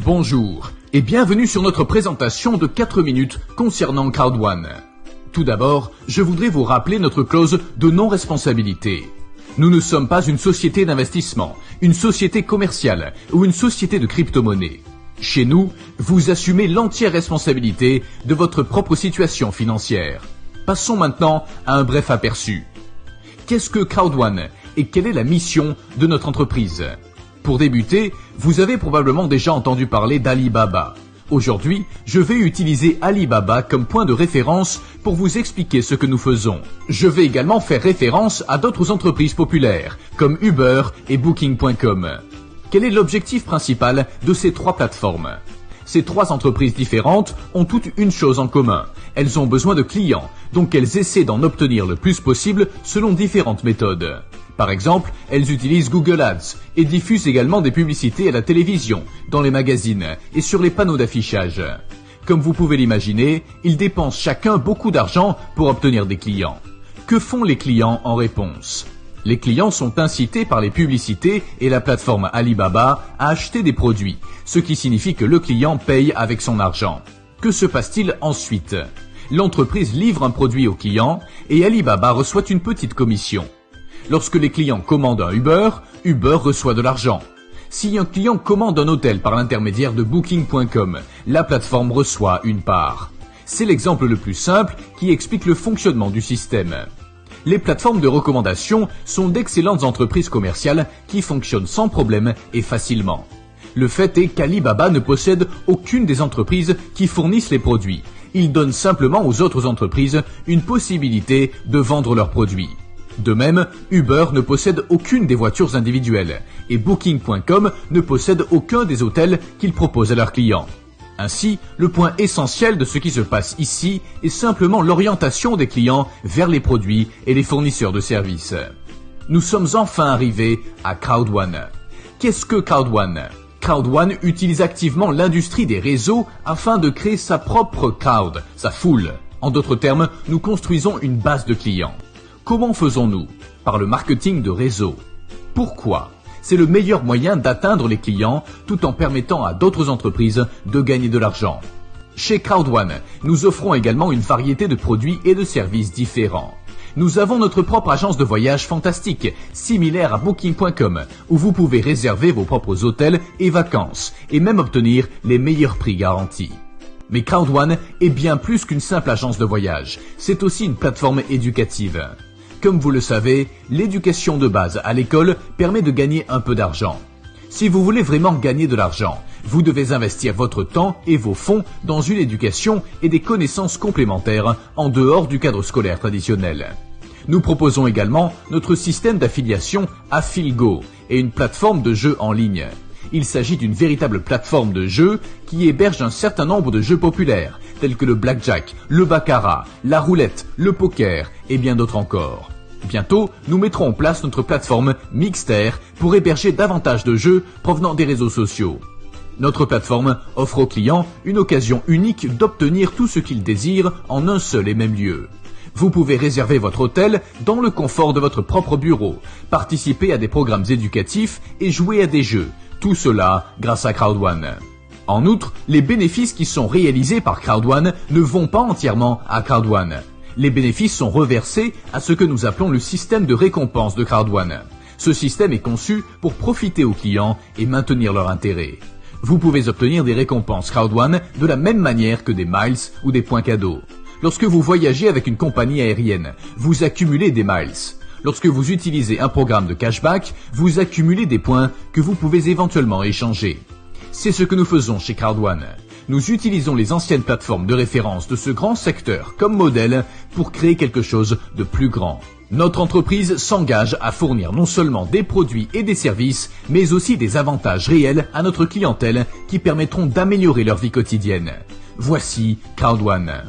Bonjour et bienvenue sur notre présentation de 4 minutes concernant Crowd1. Tout d'abord, je voudrais vous rappeler notre clause de non-responsabilité. Nous ne sommes pas une société d'investissement, une société commerciale ou une société de crypto-monnaie. Chez nous, vous assumez l'entière responsabilité de votre propre situation financière. Passons maintenant à un bref aperçu. Qu'est-ce que Crowd1 et quelle est la mission de notre entreprise ? Pour débuter, vous avez probablement déjà entendu parler d'Alibaba. Aujourd'hui, je vais utiliser Alibaba comme point de référence pour vous expliquer ce que nous faisons. Je vais également faire référence à d'autres entreprises populaires, comme Uber et Booking.com. Quel est l'objectif principal de ces trois plateformes ? Ces trois entreprises différentes ont toutes une chose en commun. Elles ont besoin de clients, donc elles essaient d'en obtenir le plus possible selon différentes méthodes. Par exemple, elles utilisent Google Ads et diffusent également des publicités à la télévision, dans les magazines et sur les panneaux d'affichage. Comme vous pouvez l'imaginer, ils dépensent chacun beaucoup d'argent pour obtenir des clients. Que font les clients en réponse ? Les clients sont incités par les publicités et la plateforme Alibaba à acheter des produits, ce qui signifie que le client paye avec son argent. Que se passe-t-il ensuite ? L'entreprise livre un produit au client et Alibaba reçoit une petite commission. Lorsque les clients commandent un Uber, Uber reçoit de l'argent. Si un client commande un hôtel par l'intermédiaire de Booking.com, la plateforme reçoit une part. C'est l'exemple le plus simple qui explique le fonctionnement du système. Les plateformes de recommandation sont d'excellentes entreprises commerciales qui fonctionnent sans problème et facilement. Le fait est qu'Alibaba ne possède aucune des entreprises qui fournissent les produits. Il donne simplement aux autres entreprises une possibilité de vendre leurs produits. De même, Uber ne possède aucune des voitures individuelles et Booking.com ne possède aucun des hôtels qu'ils proposent à leurs clients. Ainsi, le point essentiel de ce qui se passe ici est simplement l'orientation des clients vers les produits et les fournisseurs de services. Nous sommes enfin arrivés à Crowd1. Qu'est-ce que Crowd1 ? Crowd1 utilise activement l'industrie des réseaux afin de créer sa propre crowd, sa foule. En d'autres termes, nous construisons une base de clients. Comment faisons-nous ? Par le marketing de réseau. Pourquoi ? C'est le meilleur moyen d'atteindre les clients tout en permettant à d'autres entreprises de gagner de l'argent. Chez Crowd1, nous offrons également une variété de produits et de services différents. Nous avons notre propre agence de voyage fantastique, similaire à Booking.com, où vous pouvez réserver vos propres hôtels et vacances, et même obtenir les meilleurs prix garantis. Mais Crowd1 est bien plus qu'une simple agence de voyage, c'est aussi une plateforme éducative. Comme vous le savez, l'éducation de base à l'école permet de gagner un peu d'argent. Si vous voulez vraiment gagner de l'argent, vous devez investir votre temps et vos fonds dans une éducation et des connaissances complémentaires en dehors du cadre scolaire traditionnel. Nous proposons également notre système d'affiliation AffilGo et une plateforme de jeux en ligne. Il s'agit d'une véritable plateforme de jeux qui héberge un certain nombre de jeux populaires, tels que le blackjack, le baccarat, la roulette, le poker et bien d'autres encore. Bientôt, nous mettrons en place notre plateforme Mixter pour héberger davantage de jeux provenant des réseaux sociaux. Notre plateforme offre aux clients une occasion unique d'obtenir tout ce qu'ils désirent en un seul et même lieu. Vous pouvez réserver votre hôtel dans le confort de votre propre bureau, participer à des programmes éducatifs et jouer à des jeux. Tout cela grâce à Crowd1. En outre, les bénéfices qui sont réalisés par Crowd1 ne vont pas entièrement à Crowd1. Les bénéfices sont reversés à ce que nous appelons le système de récompense de Crowd1. Ce système est conçu pour profiter aux clients et maintenir leur intérêt. Vous pouvez obtenir des récompenses Crowd1 de la même manière que des miles ou des points cadeaux. Lorsque vous voyagez avec une compagnie aérienne, vous accumulez des miles. Lorsque vous utilisez un programme de cashback, vous accumulez des points que vous pouvez éventuellement échanger. C'est ce que nous faisons chez Crowd1. Nous utilisons les anciennes plateformes de référence de ce grand secteur comme modèle pour créer quelque chose de plus grand. Notre entreprise s'engage à fournir non seulement des produits et des services, mais aussi des avantages réels à notre clientèle qui permettront d'améliorer leur vie quotidienne. Voici Crowd1.